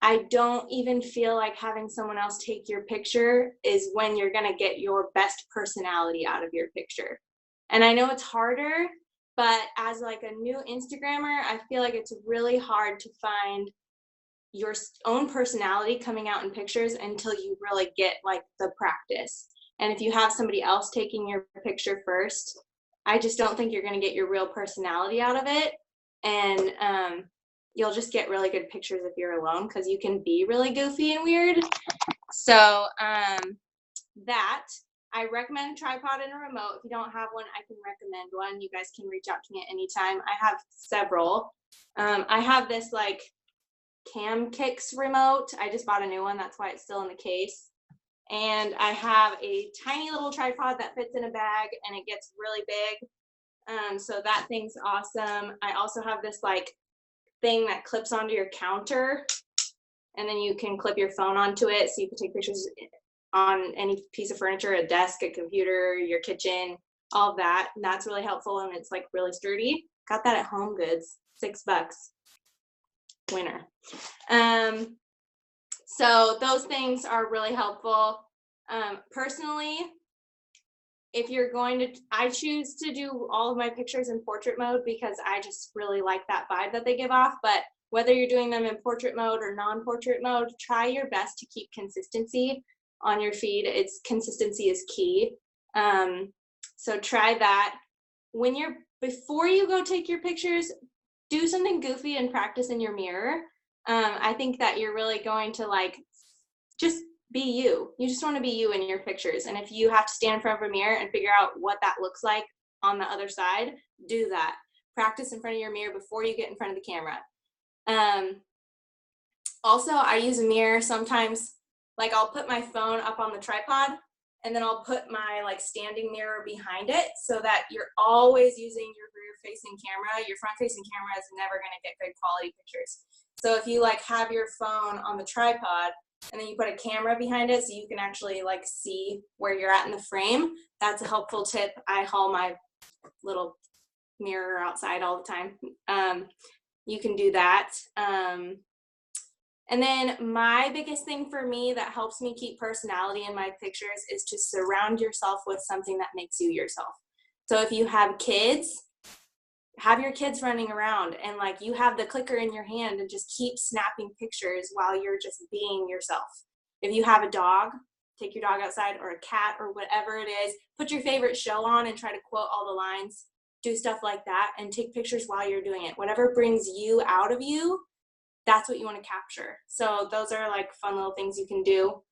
I don't even feel like having someone else take your picture is when you're gonna get your best personality out of your picture. And I know it's harder, but as like a new Instagrammer, I feel like it's really hard to find your own personality coming out in pictures until you really get like the practice. And if you have somebody else taking your picture first, I just don't think you're going to get your real personality out of it. And you'll just get really good pictures if you're alone because you can be really goofy and weird. So that I recommend a tripod and a remote. If you don't have one, I can recommend one. You guys can reach out to me at any time. I have several. I have this like Camkix remote. I just bought a new one. That's why it's still in the case. And I have a tiny little tripod that fits in a bag and it gets really big. So that thing's awesome. I also have this like thing that clips onto your counter and then you can clip your phone onto it so you can take pictures on any piece of furniture, a desk, a computer, your kitchen, all of that. And that's really helpful and it's like really sturdy. Got that at Home Goods, $6. Winner. So those things are really helpful. Personally, if you're going to, I choose to do all of my pictures in portrait mode because I just really like that vibe that they give off. But whether you're doing them in portrait mode or non-portrait mode, try your best to keep consistency on your feed. It's consistency is key. So try that. Before you go take your pictures, do something goofy and practice in your mirror. I think that you're really going to like just be you. You just want to be you in your pictures. And if you have to stand in front of a mirror and figure out what that looks like on the other side, do that. Practice in front of your mirror before you get in front of the camera. Also, I use a mirror sometimes. Like I'll put my phone up on the tripod and then I'll put my like standing mirror behind it so that you're always using your rear facing camera. Your front facing camera is never going to get good quality pictures. So if you like have your phone on the tripod and then you put a camera behind it so you can actually like see where you're at in the frame, that's a helpful tip. I haul my little mirror outside all the time. You can do that. And then my biggest thing for me that helps me keep personality in my pictures is to surround yourself with something that makes you yourself. So if you have kids, have your kids running around and like you have the clicker in your hand and just keep snapping pictures while you're just being yourself. If you have a dog, take your dog outside, or a cat or whatever it is, put your favorite show on and try to quote all the lines, do stuff like that and take pictures while you're doing it. Whatever brings you out of you, that's what you want to capture. So those are like fun little things you can do.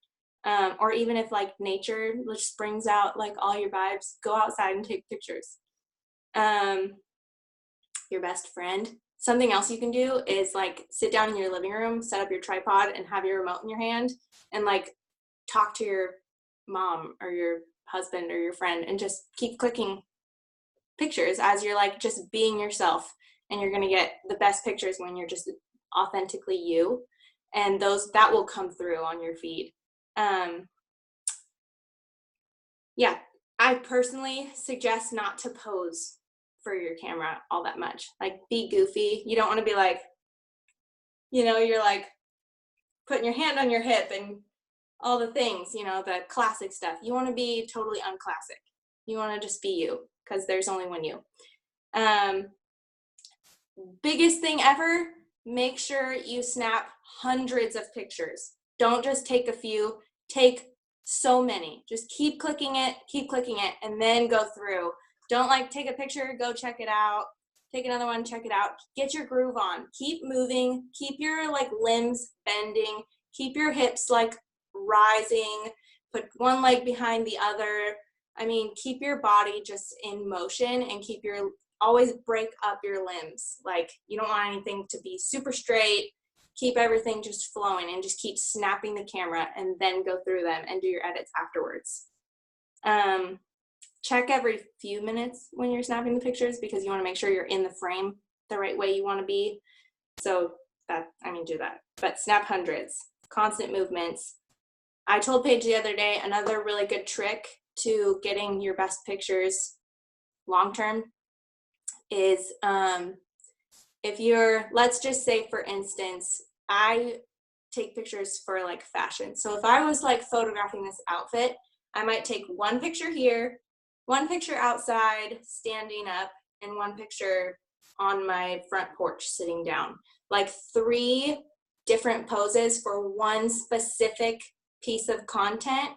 Or even if like nature just brings out like all your vibes, go outside and take pictures. Your best friend. Something else you can do is like sit down in your living room, set up your tripod and have your remote in your hand and like talk to your mom or your husband or your friend and just keep clicking pictures as you're like just being yourself. And you're going to get the best pictures when you're just authentically you, and that will come through on your feed. Yeah, I personally suggest not to pose for your camera all that much. Like be goofy. You don't want to be like, you're like putting your hand on your hip and all the things, the classic stuff. You want to be totally unclassic. You want to just be you because there's only one you. Biggest thing ever, make sure you snap hundreds of pictures. Don't just take a few, take so many. Just keep clicking it, and then go through. Don't like take a picture, go check it out, take another one, check it out. Get your groove on. Keep moving, keep your like limbs bending, keep your hips like rising, put one leg behind the other. I mean, keep your body just in motion and always break up your limbs. Like you don't want anything to be super straight. Keep everything just flowing and just keep snapping the camera and then go through them and do your edits afterwards. Check every few minutes when you're snapping the pictures because you want to make sure you're in the frame the right way you want to be. So do that. But snap hundreds, constant movements. I told Paige the other day, another really good trick to getting your best pictures long-term is if let's just say for instance, I take pictures for like fashion. So if I was like photographing this outfit, I might take one picture here, one picture outside standing up, and one picture on my front porch sitting down. Like 3 different poses for one specific piece of content.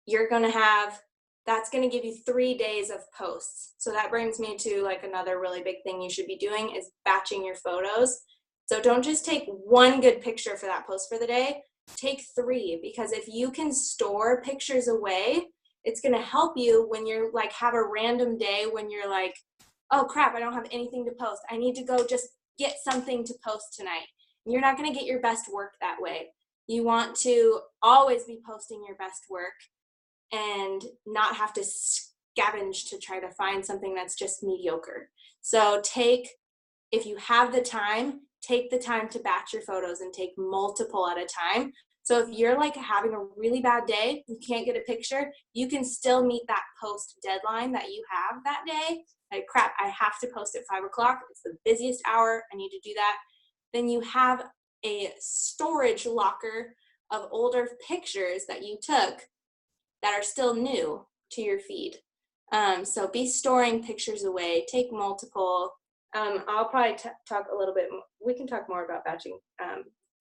You're gonna have, that's gonna give you 3 days of posts. So that brings me to like another really big thing you should be doing is batching your photos. So don't just take one good picture for that post for the day, take 3, because if you can store pictures away, it's gonna help you when you're like have a random day when you're like, oh crap, I don't have anything to post. I need to go just get something to post tonight. You're not gonna get your best work that way. You want to always be posting your best work and not have to scavenge to try to find something that's just mediocre. So if you have the time, take the time to batch your photos and take multiple at a time. So if you're like having a really bad day, you can't get a picture, you can still meet that post deadline that you have that day. Like, crap, I have to post at 5 o'clock. It's the busiest hour. I need to do that. Then you have a storage locker of older pictures that you took that are still new to your feed. So be storing pictures away, take multiple. I'll probably talk a little bit, we can talk more about batching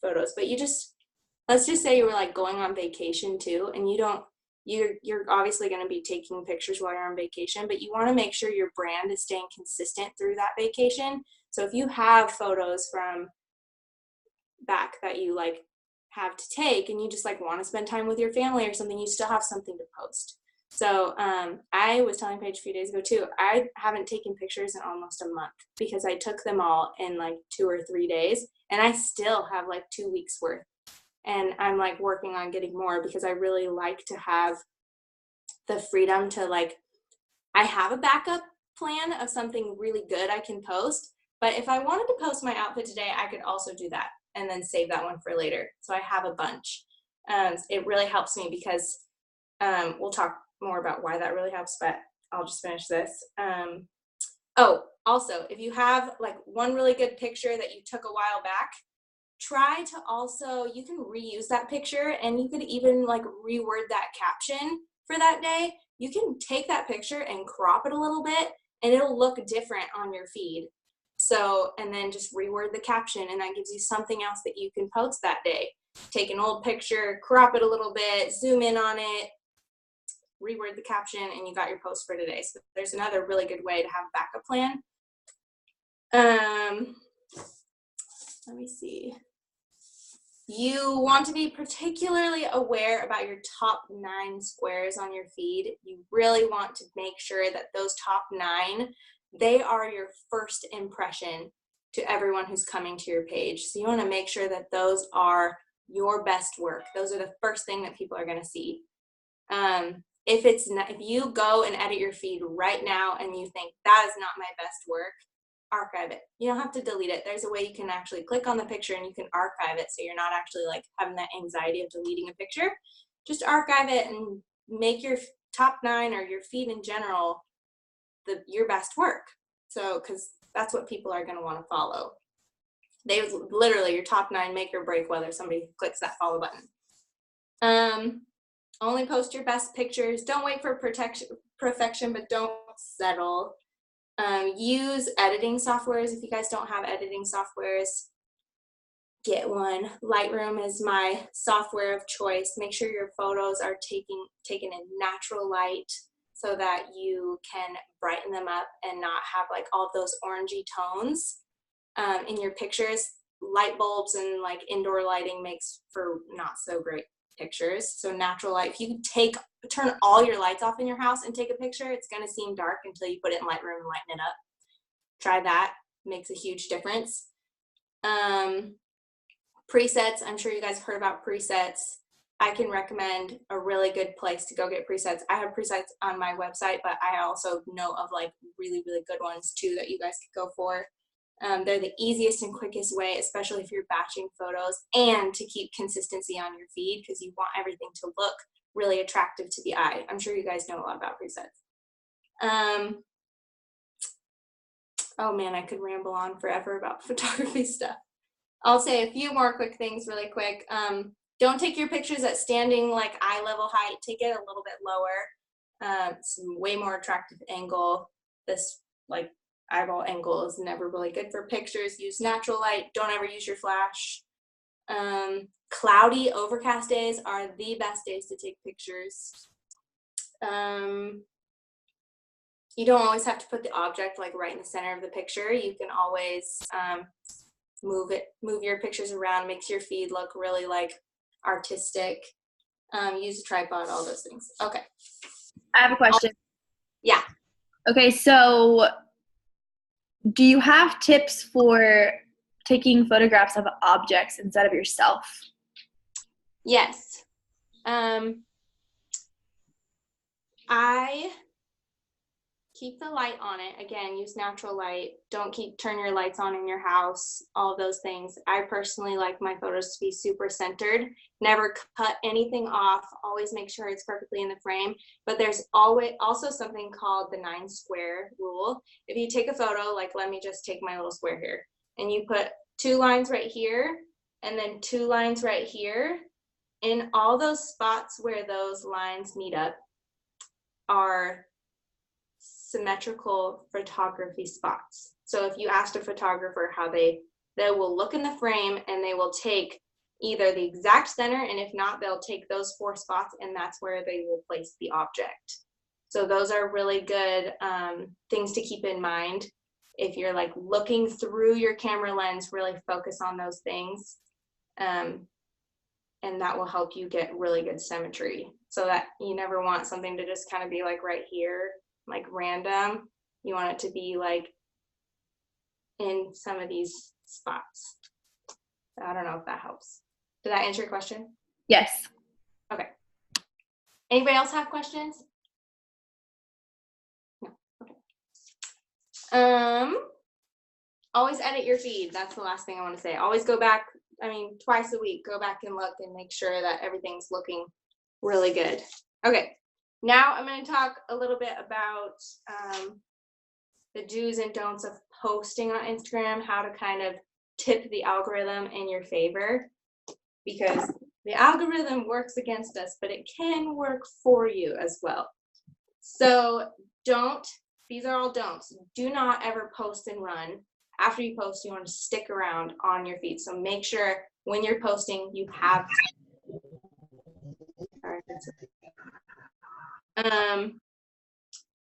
photos, but let's just say you were like going on vacation too, and you're obviously going to be taking pictures while you're on vacation, but you want to make sure your brand is staying consistent through that vacation. So if you have photos from back that you like have to take and you just like want to spend time with your family or something, you still have something to post. So I was telling Paige a few days ago too, I haven't taken pictures in almost a month because I took them all in like 2 or 3 days, and I still have like 2 weeks worth. And I'm like working on getting more because I really like to have the freedom to like, I have a backup plan of something really good I can post, but if I wanted to post my outfit today, I could also do that and then save that one for later. So I have a bunch. It really helps me because we'll talk more about why that really helps, but I'll just finish this. Oh, also, if you have like one really good picture that you took a while back, try to also, you can reuse that picture, and you could even like reword that caption for that day. You can take that picture and crop it a little bit and it'll look different on your feed. So, and then just reword the caption, and that gives you something else that you can post that day. Take an old picture, crop it a little bit, zoom in on it, reword the caption, and you got your post for today. So there's another really good way to have a backup plan. Let me see. You want to be particularly aware about your top 9 squares on your feed. You really want to make sure that those top 9, they are your first impression to everyone who's coming to your page. So you want to make sure that those are your best work. Those are the first thing that people are going to see. If you go and edit your feed right now and you think that is not my best work, archive it. You don't have to delete it. There's a way you can actually click on the picture and you can archive it, so you're not actually like having that anxiety of deleting a picture. Just archive it and make your top 9 or your feed in general your best work. So, because that's what people are going to want to follow. They literally, your top 9 make or break whether somebody clicks that follow button. Only post your best pictures. Don't wait for perfection, but don't settle. Use editing softwares. If you guys don't have editing softwares, get one. Lightroom is my software of choice. Make sure your photos are taken in natural light so that you can brighten them up and not have like all of those orangey tones in your pictures. Light bulbs and like indoor lighting makes for not so great pictures. So natural light, if you turn all your lights off in your house and take a picture, it's going to seem dark until you put it in Lightroom and lighten it up. Try that. Makes a huge difference. Presets, I'm sure you guys have heard about presets. I can recommend a really good place to go get presets. I have presets on my website, but I also know of like really, really good ones too that you guys could go for. They're the easiest and quickest way, especially if you're batching photos and to keep consistency on your feed, because you want everything to look really attractive to the eye. I'm sure you guys know a lot about presets. Oh man, I could ramble on forever about photography stuff. I'll say a few more quick things really quick. Don't take your pictures at standing like eye level height. Take it a little bit lower. It's a way more attractive angle. This like eyeball angle is never really good for pictures. Use natural light. Don't ever use your flash. Cloudy, overcast days are the best days to take pictures. You don't always have to put the object like right in the center of the picture. You can always move your pictures around, makes your feed look really like artistic. Use a tripod, all those things. Okay. I have a question. Yeah. Okay, so do you have tips for taking photographs of objects instead of yourself? Yes. I keep the light on it. Again, use natural light. Don't turn your lights on in your house, all those things. I personally like my photos to be super centered. Never cut anything off. Always make sure it's perfectly in the frame. But there's always also something called the 9 square rule. If you take a photo, like let me just take my little square here, and you put 2 lines right here and then 2 lines right here, in all those spots where those lines meet up are symmetrical photography spots. So if you asked a photographer how they will look in the frame and they will take either the exact center, and if not, they'll take those 4 spots and that's where they will place the object. So those are really good things to keep in mind. If you're like looking through your camera lens, really focus on those things. And that will help you get really good symmetry, so that you never want something to just kind of be like right here, like random. You want it to be like in some of these spots. I don't know if that helps. Did that answer your question? Yes. Okay. Anybody else have questions? No. Okay. Always edit your feed. That's the last thing I want to say. Always go back, twice a week, go back and look and make sure that everything's looking really good. Okay. Now I'm going to talk a little bit about the do's and don'ts of posting on Instagram, how to kind of tip the algorithm in your favor, because the algorithm works against us, but it can work for you as well. So these are all don'ts. Do not ever post and run. After you post, you want to stick around on your feed. So make sure when you're posting, you have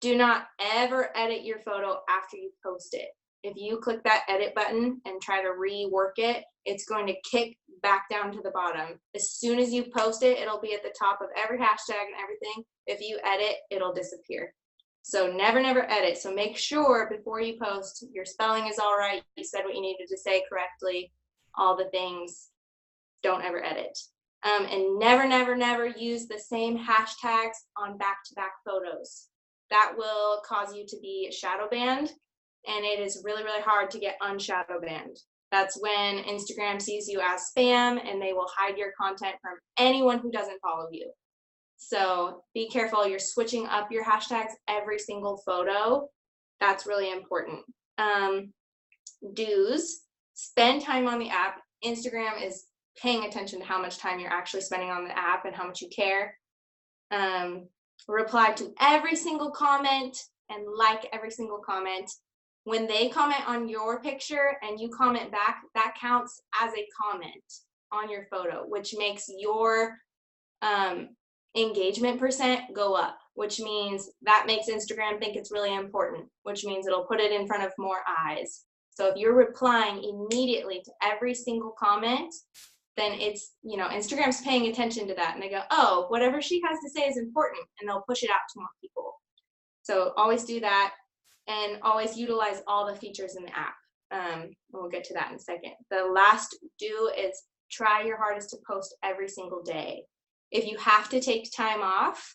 do not ever edit your photo after you post it. If you click that edit button and try to rework it, it's going to kick back down to the bottom. As soon as you post it, it'll be at the top of every hashtag and everything. If you edit, it'll disappear. So never edit. So make sure before you post, your spelling is all right, you said what you needed to say correctly, all the things. Don't ever edit. And never use the same hashtags on back-to-back photos. That will cause you to be shadow banned, and it is really hard to get unshadow banned. That's when Instagram sees you as spam and they will hide your content from anyone who doesn't follow you. So be careful. You're switching up your hashtags every single photo. That's really important. Do's: spend time on the app. Instagram is paying attention to how much time you're actually spending on the app and how much you care. Reply to every single comment and like every single comment. When they comment on your picture and you comment back, that counts as a comment on your photo, which makes your engagement % go up, which means that makes Instagram think it's really important, which means it'll put it in front of more eyes. So if you're replying immediately to every single comment, then it's, Instagram's paying attention to that, and they go, oh, whatever she has to say is important, and they'll push it out to more people. So always do that, and always utilize all the features in the app. And we'll get to that in a second. The last do is try your hardest to post every single day. If you have to take time off,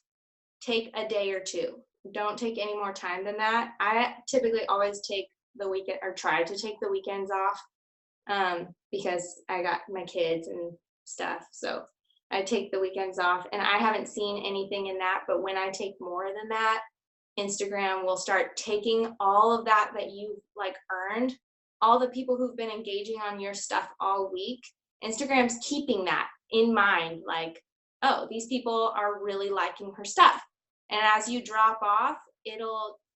take a day or 2. Don't take any more time than that. I typically always take the weekend, or try to take the weekends off, because I got my kids and stuff. So I take the weekends off, and I haven't seen anything in that, but when I take more than that, Instagram will start taking all of that you've earned all the people who've been engaging on your stuff all week, Instagram's keeping that in mind, like, oh, these people are really liking her stuff. And as you drop off,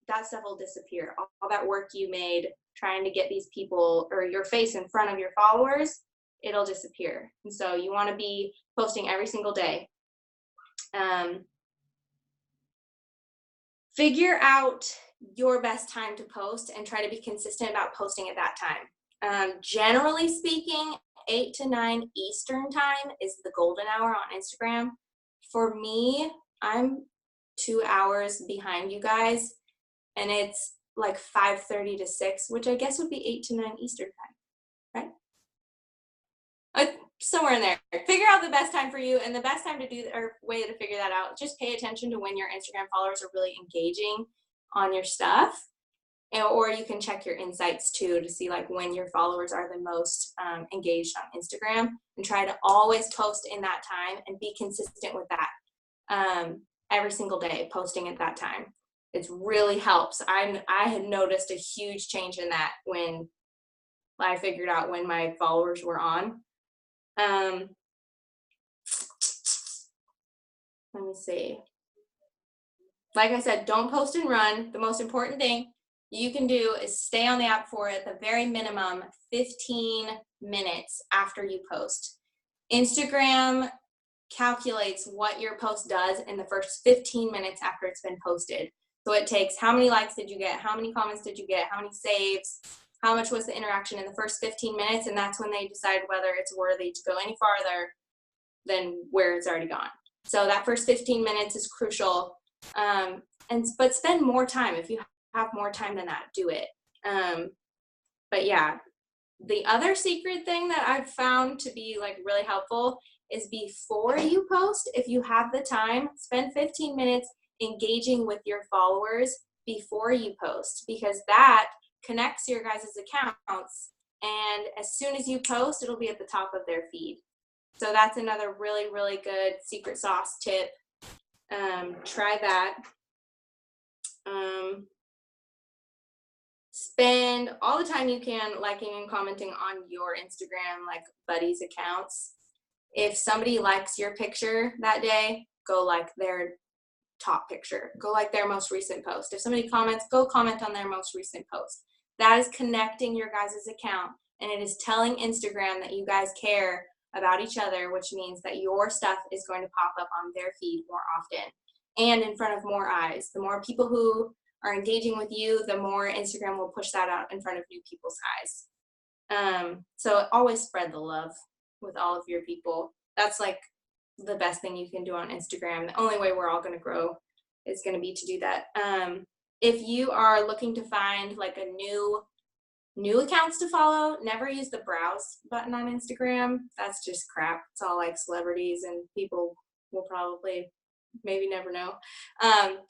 that stuff will disappear. All that work you made trying to get these people or your face in front of your followers, it'll disappear. And so you want to be posting every single day. Figure out your best time to post and try to be consistent about posting at that time. Generally speaking, 8 to 9 Eastern time is the golden hour on Instagram. For me, I'm 2 hours behind you guys, and it's like 5:30 to 6, which I guess would be 8 to 9 Eastern time, right? Somewhere in there. Figure out the best time for you, and the best time to do, or way to figure that out, just pay attention to when your Instagram followers are really engaging on your stuff. Or you can check your insights too to see like when your followers are the most engaged on Instagram, and try to always post in that time and be consistent with that every single day, posting at that time. It really helps. I had noticed a huge change in that when I figured out when my followers were on. Let me see. Like I said, don't post and run. The most important thing you can do is stay on the app for at the very minimum 15 minutes after you post. Instagram calculates what your post does in the first 15 minutes after it's been posted. So it takes how many likes did you get, how many comments did you get, how many saves, how much was the interaction in the first 15 minutes, and that's when they decide whether it's worthy to go any farther than where it's already gone. So that first 15 minutes is crucial. But spend more time. If you have more time than that, do it. But yeah, the other secret thing that I've found to be like really helpful is before you post, if you have the time, spend 15 minutes engaging with your followers before you post, because that connects your guys' accounts, and as soon as you post, it'll be at the top of their feed. So that's another really, really good secret sauce tip. Try that. Spend all the time you can liking and commenting on your Instagram, like buddies' accounts. If somebody likes your picture that day, go like their top picture. Go like their most recent post. If somebody comments, go comment on their most recent post. That is connecting your guys' account, and it is telling Instagram that you guys care about each other, which means that your stuff is going to pop up on their feed more often and in front of more eyes. The more people who are engaging with you, the more Instagram will push that out in front of new people's eyes. So always spread the love with all of your people. That's like the best thing you can do on Instagram. The only way we're all going to grow is going to be to do that. If you are looking to find like a new accounts to follow, never use the browse button on Instagram. That's just crap. It's all like celebrities, and people will probably maybe never know.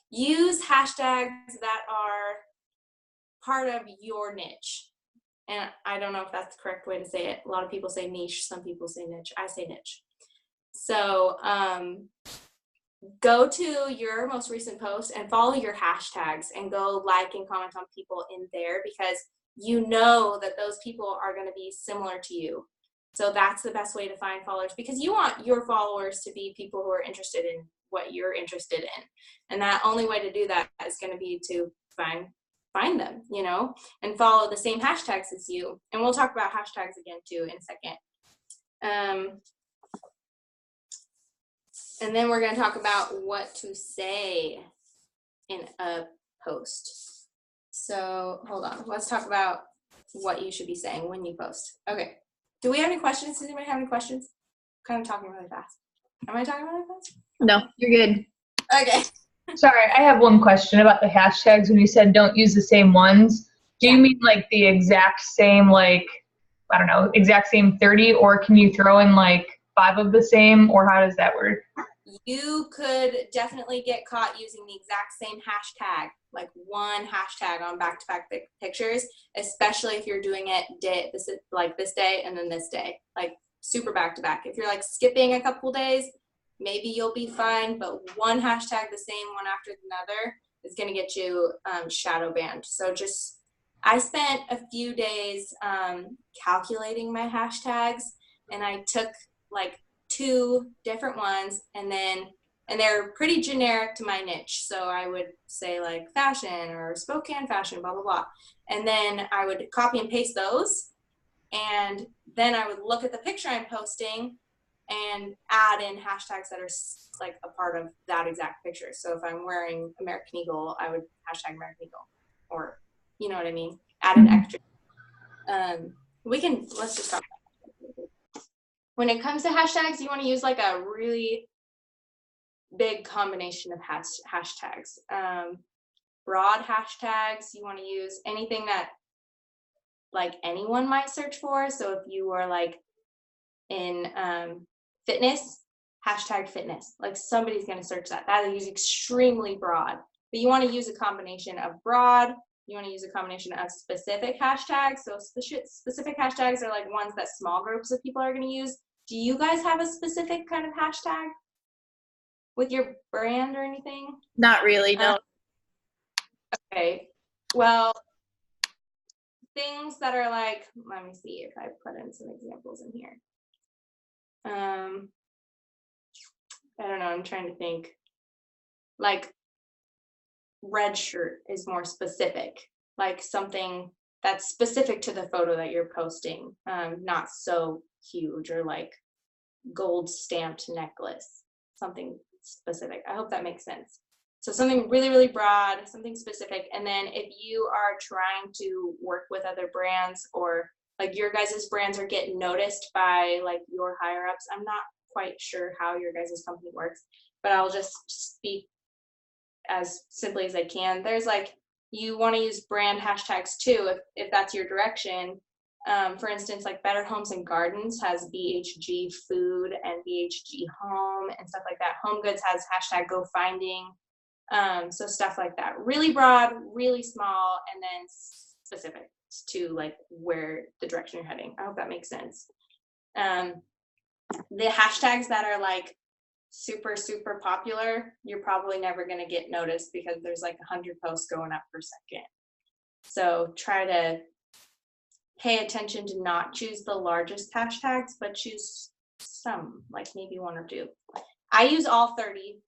Use hashtags that are part of your niche. And I don't know if that's the correct way to say it. A lot of people say niche, some people say niche. I say niche. So go to your most recent post and follow your hashtags and go like and comment on people in there, because you know that those people are going to be similar to you. So that's the best way to find followers, because you want your followers to be people who are interested in what you're interested in. And that only way to do that is going to be to find them, you know, and follow the same hashtags as you. And we'll talk about hashtags again too in a second. And then we're going to talk about what to say in a post. So hold on, let's talk about what you should be saying when you post. Okay. Do we have any questions? Does anybody have any questions? I'm kind of talking really fast. Am I talking really fast? No, you're good. Okay. Sorry, I have one question about the hashtags. When you said don't use the same ones, do you mean like the exact same, like, I don't know, exact same 30, or can you throw in like 5 of the same, or how does that work? You could definitely get caught using the exact same hashtag, like one hashtag on back-to-back pictures, especially if you're doing it this day and then this day, like super back-to-back. If you're like skipping a couple days, maybe you'll be fine, but one hashtag the same one after another is going to get you shadow banned. So just I spent a few days calculating my hashtags, and I took like 2 different ones, and they're pretty generic to my niche. So I would say like fashion or Spokane fashion, blah, blah, blah. And then I would copy and paste those. And then I would look at the picture I'm posting and add in hashtags that are like a part of that exact picture. So if I'm wearing American Eagle, I would hashtag American Eagle, or you know what I mean? Add an extra. Let's just talk about that. When it comes to hashtags, you want to use like a really big combination of hashtags. Broad hashtags, you want to use anything that like anyone might search for. So if you were like in fitness, hashtag fitness, like somebody's going to search that. That is extremely broad. But you want to use a combination of broad. You want to use a combination of specific hashtags. So specific hashtags are like ones that small groups of people are going to use. Do you guys have a specific kind of hashtag with your brand or anything? Not really, no. Okay. Well, things that are like, let me see if I put in some examples in here. I don't know, I'm trying to think. Like red shirt is more specific, like something that's specific to the photo that you're posting, not so huge, or like gold stamped necklace, something specific. I hope that makes sense. So something really, really broad, something specific. And then if you are trying to work with other brands, or like your guys' brands are getting noticed by like your higher ups, I'm not quite sure how your guys' company works, but I'll just speak as simply as I can. There's like, you want to use brand hashtags too, if that's your direction. For instance, like Better Homes and Gardens has BHG food and BHG home and stuff like that. Home Goods has hashtag go finding. So stuff like that. Really broad, really small, and then specific to like where the direction you're heading. I hope that makes sense. The hashtags that are like super, super popular, you're probably never going to get noticed because there's like 100 posts going up per second. So try to pay attention to not choose the largest hashtags, but choose some, like maybe 1 or 2. I use all 30.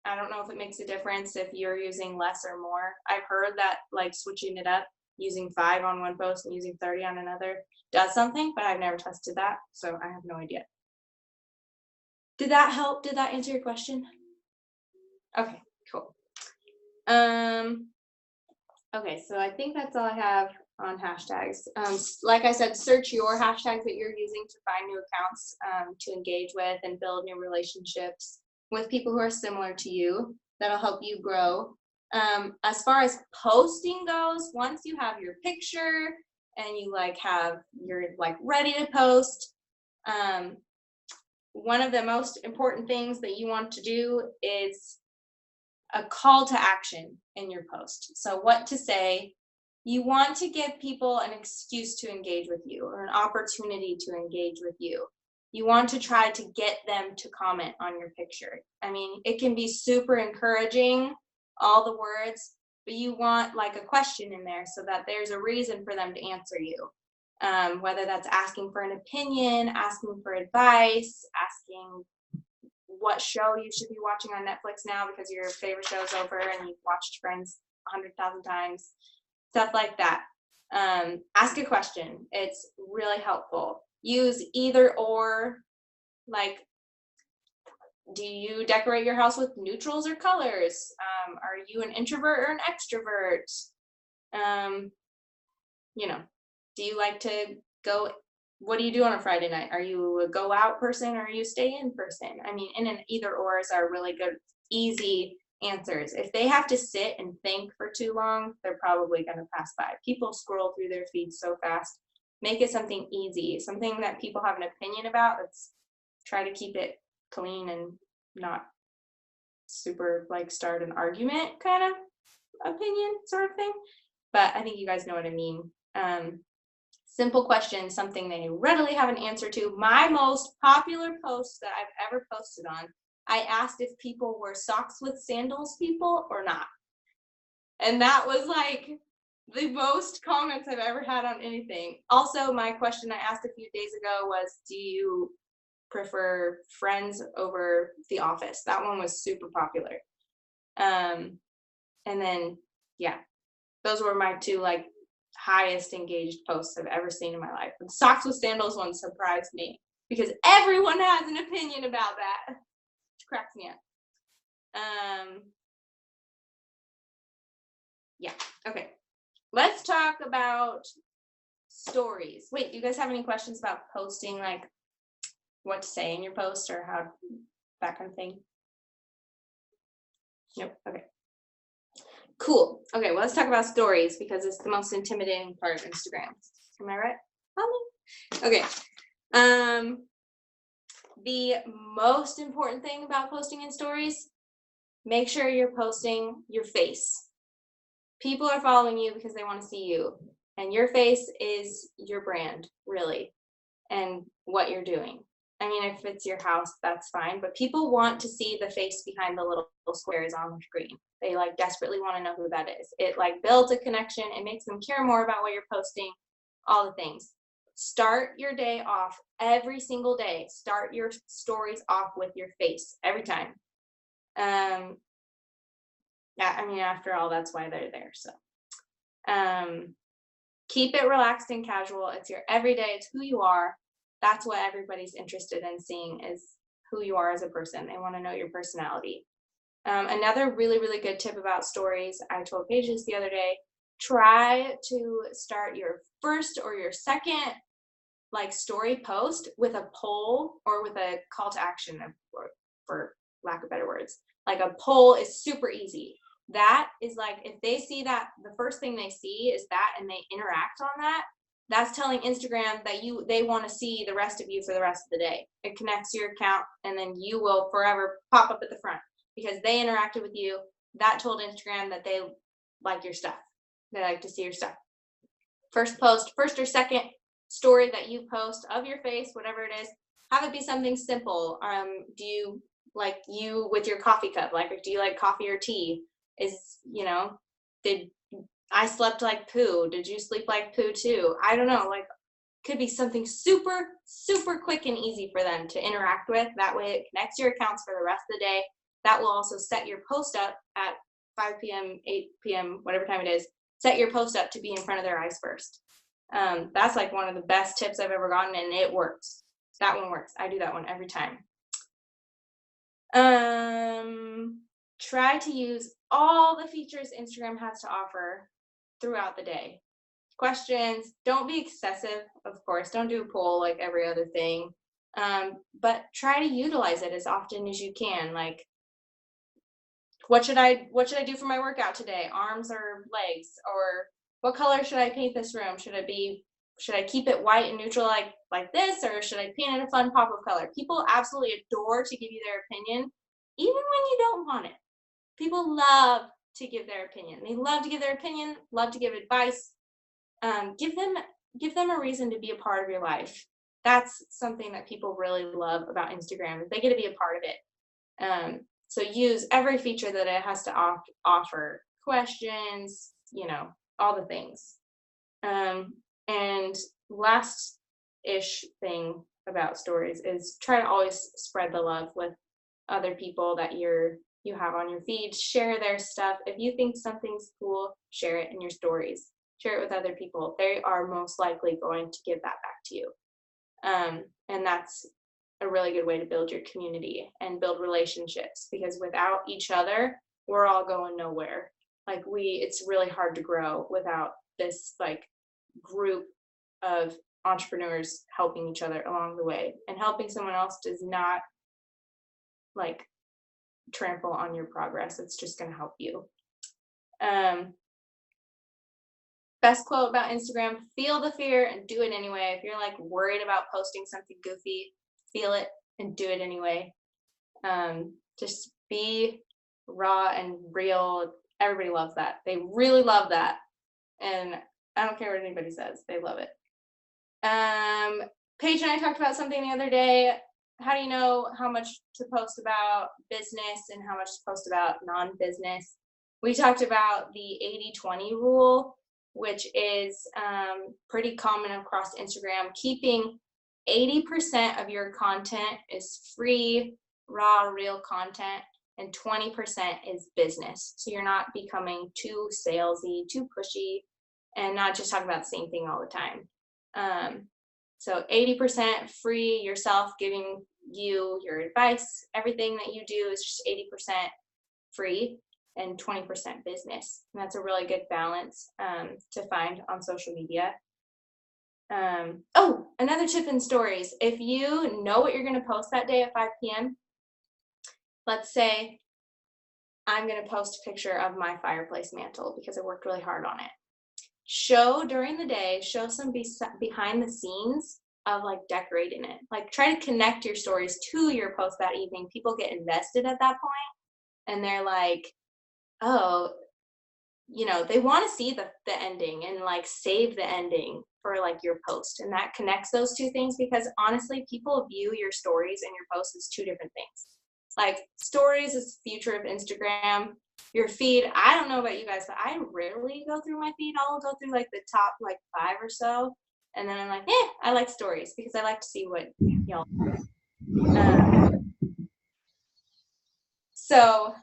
I don't know if it makes a difference if you're using less or more. I've heard that like switching it up, using 5 on one post and using 30 on another does something, but I've never tested that, so I have no idea. Did that help? Did that answer your question? Okay, cool. Okay, so I think that's all I have on hashtags. Like I said, search your hashtags that you're using to find new accounts to engage with and build new relationships with people who are similar to you. That'll help you grow. As far as posting goes, once you have your picture and you're like ready to post, one of the most important things that you want to do is a call to action in your post. So what to say. You want to give people an excuse to engage with you, or an opportunity to engage with you. You want to try to get them to comment on your picture. I mean, it can be super encouraging, all the words, but you want like a question in there so that there's a reason for them to answer you. Whether that's asking for an opinion, asking for advice, asking what show you should be watching on Netflix now because your favorite show's over and you've watched Friends 100,000 times, stuff like that. Ask a question. It's really helpful. Use either or, like, do you decorate your house with neutrals or colors? Are you an introvert or an extrovert? Do you like to go, what do you do on a Friday night? Are you a go out person or are you a stay in person? I mean, in an either ors are really good, easy answers. If they have to sit and think for too long, they're probably going to pass by. People scroll through their feeds so fast. Make it something easy, something that people have an opinion about. Let's try to keep it clean and not super like start an argument kind of opinion sort of thing. But I think you guys know what I mean. Simple questions, something they readily have an answer to. My most popular post that I've ever posted on, I asked if people were socks with sandals people or not. And that was like the most comments I've ever had on anything. Also, my question I asked a few days ago was, do you prefer Friends over The Office? That one was super popular. And then, yeah, those were my two like highest engaged posts I've ever seen in my life. The socks with sandals one surprised me because everyone has an opinion about that. Which cracks me up. Yeah, okay. Let's talk about stories. Wait, do you guys have any questions about posting, like what to say in your post or how, that kind of thing? Nope, okay. Cool. Okay, well, let's talk about stories because it's the most intimidating part of Instagram. Am I right? Okay. The most important thing about posting in stories, make sure you're posting your face. People are following you because they want to see you, and your face is your brand, really, and what you're doing. I mean, if it's your house, that's fine, but people want to see the face behind the little squares on the screen. They like desperately want to know who that is. It like builds a connection. It makes them care more about what you're posting, all the things. Start your day off every single day. Start your stories off with your face every time. Yeah, I mean, after all, that's why they're there. So keep it relaxed and casual. It's your everyday, it's who you are. That's what everybody's interested in seeing, is who you are as a person. They want to know your personality. Another really, really good tip about stories, I told Paige this the other day, try to start your first or your second like story post with a poll or with a call to action, for lack of better words. Like a poll is super easy. That is like, if they see that, the first thing they see is that and they interact on that, that's telling Instagram that they want to see the rest of you for the rest of the day. It connects to your account and then you will forever pop up at the front because they interacted with you. That told Instagram that they like your stuff. They like to see your stuff. First post, first or second story that you post of your face, whatever it is, have it be something simple. Do you like you with your coffee cup? Like, do you like coffee or tea? Is, you know, did I slept like poo? Did you sleep like poo too? I don't know, like could be something super, super quick and easy for them to interact with. That way it connects your accounts for the rest of the day. That will also set your post up at 5 p.m., 8 p.m., whatever time it is, set your post up to be in front of their eyes first. That's like one of the best tips I've ever gotten, and it works. That one works. I do that one every time. Try to use all the features Instagram has to offer throughout the day. Questions, don't be excessive, of course. Don't do a poll like every other thing. But try to utilize it as often as you can. Like, what should I do for my workout today? Arms or legs? Or what color should I paint this room? Should I keep it white and neutral like this, or should I paint it a fun pop of color? People absolutely adore to give you their opinion, even when you don't want it. People love to give their opinion. They love to give their opinion, love to give advice. Give them a reason to be a part of your life. That's something that people really love about Instagram. They get to be a part of it. So use every feature that it has to offer. Questions, you know, all the things. And last-ish thing about stories is try to always spread the love with other people that you have on your feed. Share their stuff. If you think something's cool, share it in your stories. Share it with other people. They are most likely going to give that back to you. And that's a really good way to build your community and build relationships, because without each other, we're all going nowhere. Like it's really hard to grow without this like group of entrepreneurs helping each other along the way. And helping someone else does not like trample on your progress. It's just going to help you. Best quote about Instagram: feel the fear and do it anyway. If you're like worried about posting something goofy, feel it and do it anyway. Just be raw and real. Everybody loves that. They really love that. And I don't care what anybody says. They love it. Paige and I talked about something the other day. How do you know how much to post about business and how much to post about non-business? We talked about the 80-20 rule. which is pretty common across Instagram. Keeping 80% of your content is free, raw, real content, and 20% is business. So you're not becoming too salesy, too pushy, and not just talking about the same thing all the time. So 80% free, yourself, giving you your advice. Everything that you do is just 80% free and 20% business. And that's a really good balance to find on social media. Oh, another tip in stories. If you know what you're going to post that day at 5 p.m., let's say I'm going to post a picture of my fireplace mantle because I worked really hard on it. Show during the day, show some behind the scenes of like decorating it. Like try to connect your stories to your post that evening. People get invested at that point and they're like, oh, you know, they want to see the ending and like save the ending for like your post. And that connects those two things because honestly, people view your stories and your posts as two different things. Like stories is the future of Instagram. Your feed, I don't know about you guys, but I rarely go through my feed. I'll go through like the top like 5 or so. And then I'm like, I like stories because I like to see what y'all do. So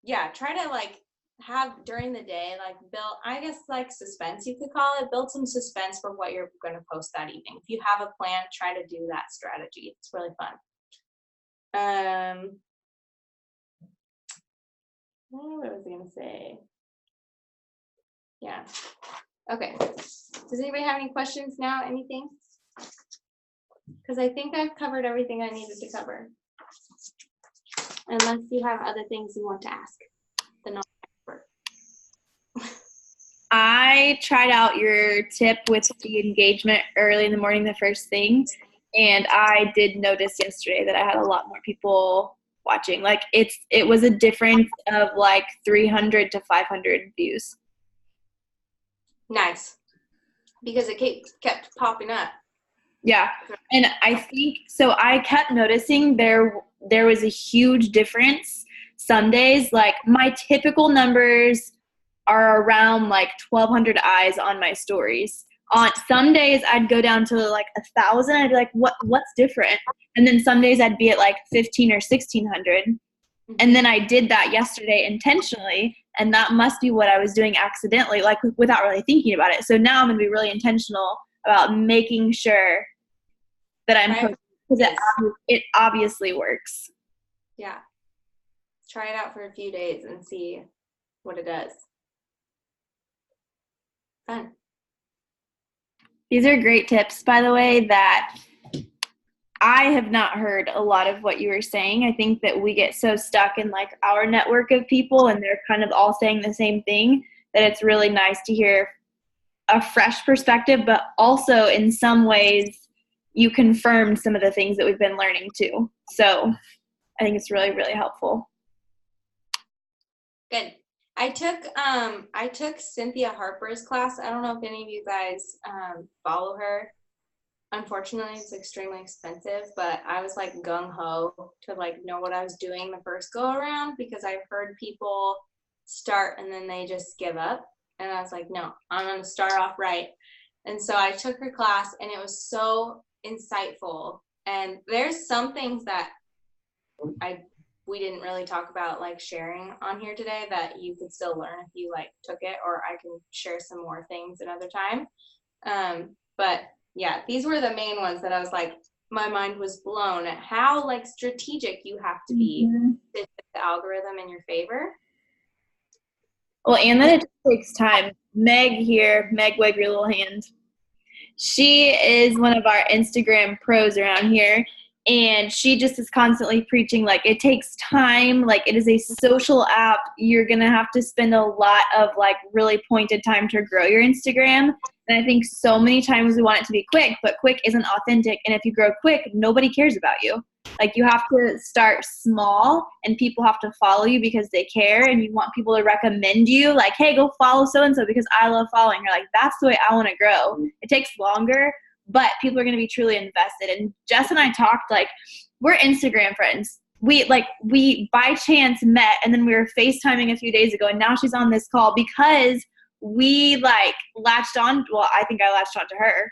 yeah, try to like have during the day, like build, I guess like suspense, you could call it, build some suspense for what you're going to post that evening. If you have a plan, try to do that strategy. It's really fun. What was I going to say? Yeah. Okay. Does anybody have any questions now? Anything? Because I think I've covered everything I needed to cover. Unless you have other things you want to ask the non-expert. I tried out your tip with the engagement early in the morning, the first thing, and I did notice yesterday that I had a lot more people watching. Like it was a difference of like 300 to 500 views. Nice. Because it kept popping up. Yeah. And I think, so I kept noticing there was a huge difference. Sundays, like my typical numbers are around like 1,200 eyes on my stories. On some days I'd go down to like 1,000. I'd be like, what's different? And then some days I'd be at like 1,500 or 1,600. And then I did that yesterday intentionally, and that must be what I was doing accidentally, like without really thinking about it. So now I'm going to be really intentional about making sure that I'm posting because it obviously works. Yeah. Try it out for a few days and see what it does. Fun. These are great tips, by the way, that I have not heard a lot of what you were saying. I think that we get so stuck in like our network of people and they're kind of all saying the same thing that it's really nice to hear a fresh perspective, but also in some ways you confirmed some of the things that we've been learning too. So I think it's really, really helpful. Good. I took Cynthia Harper's class. I don't know if any of you guys follow her. Unfortunately, it's extremely expensive, but I was like gung-ho to like know what I was doing the first go around because I've heard people start and then they just give up. And I was like, no, I'm going to start off right. And so I took her class and it was so insightful. And there's some things that we didn't really talk about like sharing on here today that you could still learn if you like took it, or I can share some more things another time. But yeah, these were the main ones that I was like, my mind was blown at how like strategic you have to be to fit the algorithm in your favor. Well, and that it takes time. Meg here, Meg, wave your little hand. She is one of our Instagram pros around here. And she just is constantly preaching, like, it takes time. Like, it is a social app. You're going to have to spend a lot of, like, really pointed time to grow your Instagram. And I think so many times we want it to be quick, but quick isn't authentic. And if you grow quick, nobody cares about you. Like, you have to start small, and people have to follow you because they care, and you want people to recommend you. Like, hey, go follow so-and-so because I love following. You're like, that's the way I want to grow. It takes longer, but people are going to be truly invested. And Jess and I talked, like, we're Instagram friends. We by chance met, and then we were FaceTiming a few days ago, and now she's on this call because we like latched on. Well, I think I latched on to her.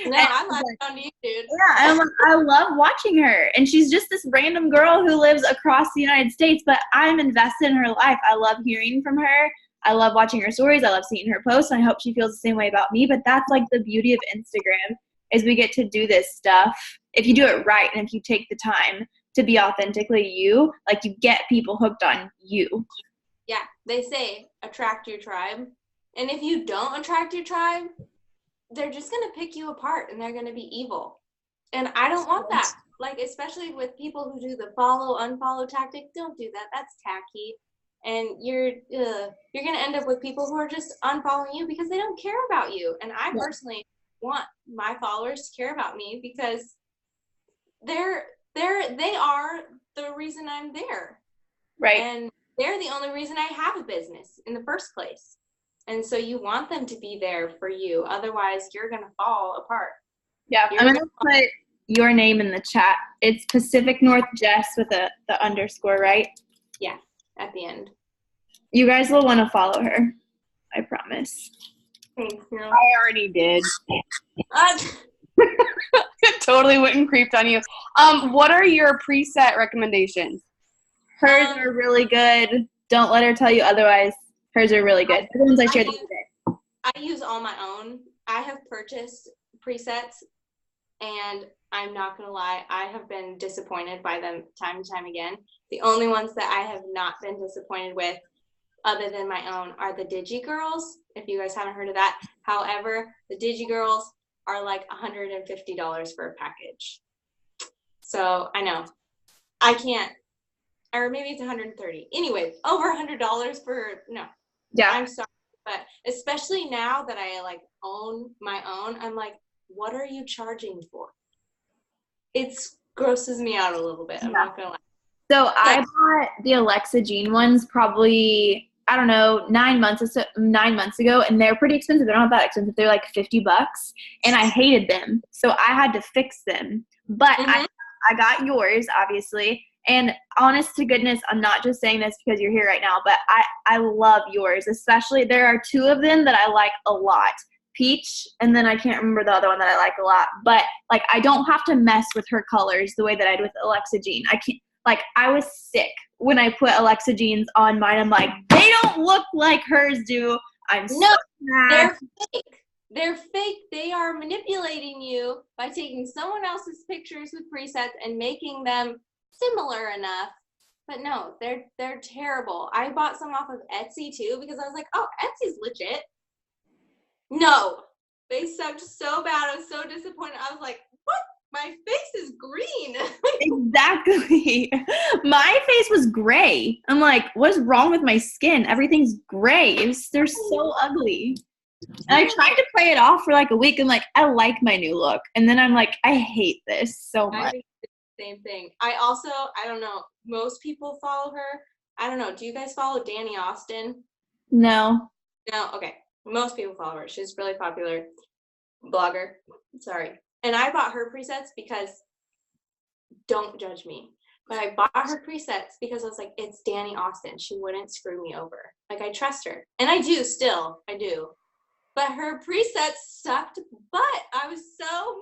No, And I'm like on you, dude. yeah, I'm like, I love watching her. And she's just this random girl who lives across the United States, but I'm invested in her life. I love hearing from her. I love watching her stories. I love seeing her posts. And I hope she feels the same way about me. But that's like the beauty of Instagram is we get to do this stuff. If you do it right and if you take the time to be authentically you, like you get people hooked on you. Yeah, they say attract your tribe. And if you don't attract your tribe, they're just going to pick you apart and they're going to be evil. And I don't want that. Like, especially with people who do the follow, unfollow tactic, don't do that. That's tacky. And you're going to end up with people who are just unfollowing you because they don't care about you. And I personally want my followers to care about me because they are the reason I'm there. Right. And they're the only reason I have a business in the first place. And so you want them to be there for you. Otherwise, you're going to fall apart. Yeah, I'm going to put your name in the chat. It's Pacific North Jess with the underscore, right? Yeah, at the end. You guys will want to follow her. I promise. Thanks. No. I already did. Totally went and creeped on you. What are your preset recommendations? Hers are really good. Don't let her tell you otherwise. Hers are really good. The ones I shared the other day. I use all my own. I have purchased presets, and I'm not going to lie, I have been disappointed by them time and time again. The only ones that I have not been disappointed with, other than my own, are the Digi Girls, if you guys haven't heard of that. However, the Digi Girls are like $150 for a package. So I know. I can't. Or maybe it's 130. Anyway, over $100 for, no. Yeah. I'm sorry, but especially now that I like own my own, I'm like, what are you charging for? It grosses me out a little bit. I'm not gonna lie. So I bought the Alexa Jean ones probably, I don't know, 9 months ago, and they're pretty expensive. They're not that expensive. They're like $50, and I hated them, so I had to fix them. But I got yours, obviously. And honest to goodness, I'm not just saying this because you're here right now, but I love yours. Especially, there are two of them that I like a lot. Peach, and then I can't remember the other one that I like a lot. But, like, I don't have to mess with her colors the way that I do with Alexa Jean. I can't, like, I was sick when I put Alexa Jeans on mine. I'm like, they don't look like hers do. I'm so mad. They're fake. They're fake. They are manipulating you by taking someone else's pictures with presets and making them similar enough, but no, they're terrible. I bought some off of Etsy too because I was like, oh, Etsy's legit. No, they sucked so bad. I was so disappointed. I was like, what? My face is green. Exactly. My face was gray. I'm like, what is wrong with my skin? Everything's gray. They're so ugly. And I tried to play it off for like a week. I'm like, I like my new look. And then I'm like, I hate this so much. Same thing. I don't know, most people follow her. I don't know, do you guys follow Danny Austin? No. No, okay. Most people follow her. She's really popular blogger. Sorry. And I bought her presets because, don't judge me, but I bought her presets because I was like, it's Danny Austin. She wouldn't screw me over. Like, I trust her. And I do still. I do. But her presets sucked butt. I was so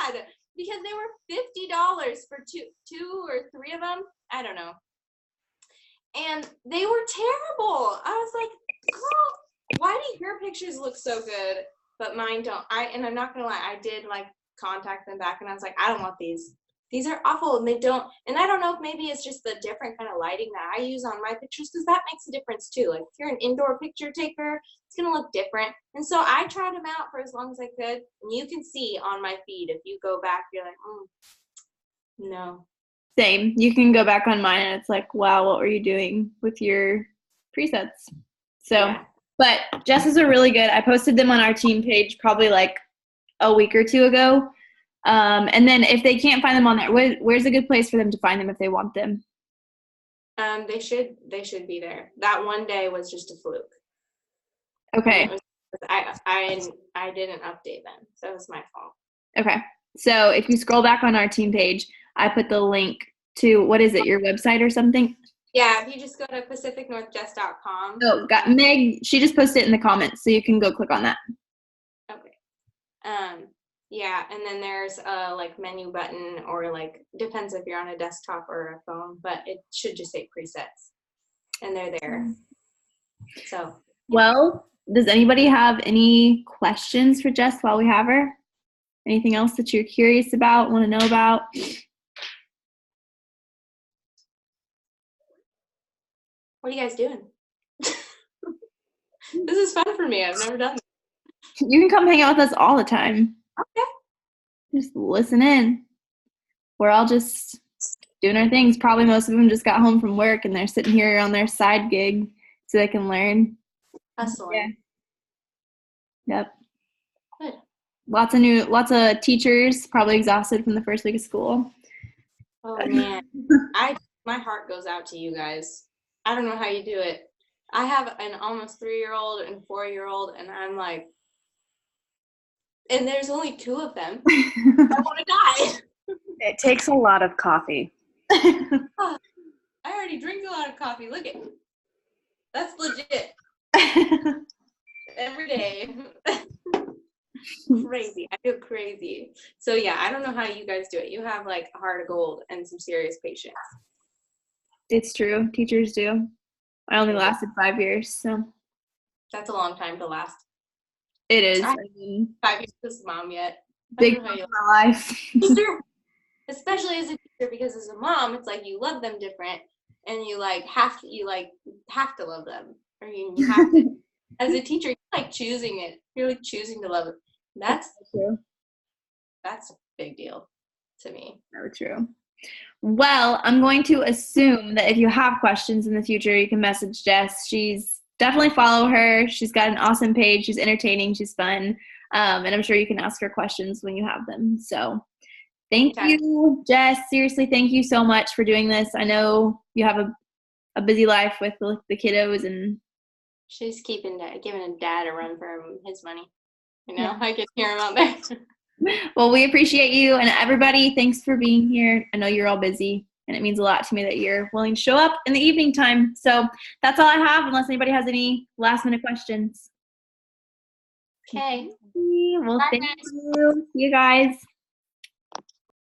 mad. Because they were $50 for two or three of them. I don't know. And they were terrible. I was like, girl, why do your pictures look so good, but mine don't? And I'm not going to lie, I did like contact them back and I was like, I don't want these. These are awful and they don't. And I don't know if maybe it's just the different kind of lighting that I use on my pictures because that makes a difference too. Like if you're an indoor picture taker, it's going to look different. And so I tried them out for as long as I could. And you can see on my feed, if you go back, you're like, no. Same. You can go back on mine and it's like, wow, what were you doing with your presets? So, yeah. But Jess's are really good. I posted them on our team page probably like a week or two ago. And then if they can't find them on there, where's a good place for them to find them if they want them? They should be there. That one day was just a fluke. Okay. I didn't update them, so it was my fault. Okay. So if you scroll back on our team page, I put the link to, what is it, your website or something? Yeah, if you just go to pacificnorthjess.com. Oh, got Meg. She just posted it in the comments, so you can go click on that. Okay. Yeah, and then there's a like menu button, or like depends if you're on a desktop or a phone, but it should just say presets, and they're there. So. Well, does anybody have any questions for Jess while we have her? Anything else that you're curious about, want to know about? What are you guys doing? This is fun for me. I've never done this. You can come hang out with us all the time. Okay. Just listen in. We're all just doing our things. Probably most of them just got home from work and they're sitting here on their side gig so they can learn. Hustling. Yeah. Yep. Good. Lots of teachers probably exhausted from the first week of school. Oh man, my heart goes out to you guys. I don't know how you do it. I have an almost 3-year-old and 4-year-old, and I'm like, and there's only 2 of them. I want to die. It takes a lot of coffee. I already drink a lot of coffee. Look at, that's legit. Every day. Crazy. I feel crazy. So yeah, I don't know how you guys do it. You have like a heart of gold and some serious patience. It's true. Teachers do. I only lasted 5 years, so. That's a long time to last. It is. I- I mean, 5 years as a mom yet. I big don't know how part you of my life. teacher, especially as a teacher, because as a mom, it's like you love them different, and you have to love them, or you have to. As a teacher, you're like choosing it. You're like choosing to love it. That's True. a big deal to me. So true. Well, I'm going to assume that if you have questions in the future, you can message Jess. She's definitely follow her. She's got an awesome page. She's entertaining. She's fun. And I'm sure you can ask her questions when you have them. So thank you, Jess. Seriously, thank you so much for doing this. I know you have a busy life with the kiddos, and She's giving a dad a run for his money. You know, Yeah. I can hear him out there. well, we appreciate you, and everybody, thanks for being here. I know you're all busy, and it means a lot to me that you're willing to show up in the evening time. So that's all I have, unless anybody has any last minute questions. Okay. Well, Bye, thank guys. you. See you guys.